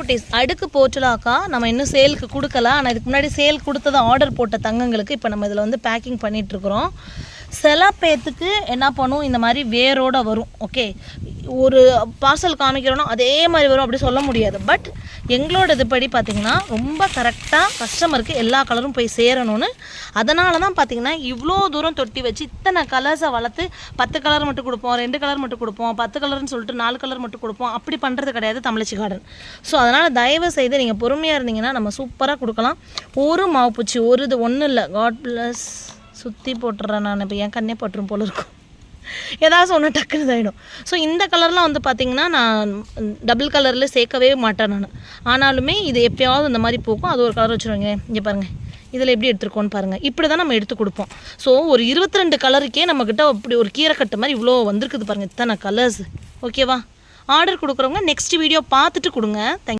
குட்டீஸ், அடுக்கு போர்ட்டலாக்கா நம்ம இன்னும் சேலுக்கு கொடுக்கல. ஆனால் இதுக்கு முன்னாடி சேல் கொடுத்தது ஆர்டர் போட்ட தங்கங்களுக்கு இப்போ நம்ம இதில் வந்து பேக்கிங் பண்ணிகிட்ருக்குறோம். சில பேர்த்துக்கு என்ன பண்ணும், இந்த மாதிரி வேரோடு வரும். ஓகே, ஒரு பார்சல் காமிக்கிறோன்னா அதே மாதிரி வரும் அப்படி சொல்ல முடியாது. பட் எங்களோட இதுபடி பார்த்திங்கன்னா ரொம்ப கரெக்டாக கஸ்டமருக்கு எல்லா கலரும் போய் சேரணும்னு, அதனால தான் பார்த்திங்கன்னா இவ்வளோ தூரம் தொட்டி வச்சு இத்தனை கலர்ஸை வளர்த்து 10 கலர் மட்டும் கொடுப்போம், 2 கலர் மட்டும் கொடுப்போம், 10 கலர்னு சொல்லிட்டு 4 கலர் மட்டும் கொடுப்போம், அப்படி பண்ணுறது கிடையாது தமிழச்சி கார்டன். ஸோ அதனால் தயவு செய்து நீங்கள் பொறுமையாக இருந்தீங்கன்னா நம்ம சூப்பராக கொடுக்கலாம். ஒரு மாவுப்பூச்சி ஒரு இது ஒன்றும் இல்லை. God bless. சுற்றி போட்டுறேன் நான். இப்போ என் கண்ணே போட்டுரும் போல இருக்கும், ஏதாவது ஒன்று டக்குன்னு இதாகிடும். ஸோ இந்த கலர்லாம் வந்து பார்த்திங்கன்னா நான் டபுள் கலரில் சேர்க்கவே மாட்டேன் நான். ஆனாலுமே இது எப்போயாவது இந்த மாதிரி போக்கும். அது ஒரு கலர் வச்சுருவாங்க. இங்கே பாருங்கள், இதில் எப்படி எடுத்துருக்கோன்னு பாருங்கள். இப்படி தான் நம்ம எடுத்து கொடுப்போம். ஸோ ஒரு 22 கலருக்கே நம்மக்கிட்ட அப்படி ஒரு கீரை கட்டு மாதிரி இவ்வளோ வந்திருக்குது பாருங்கள், இத்தனை கலர்ஸ். ஓகேவா? ஆர்டர் கொடுக்குறவங்க நெக்ஸ்ட் வீடியோ பார்த்துட்டு கொடுங்க. தேங்க்யூ.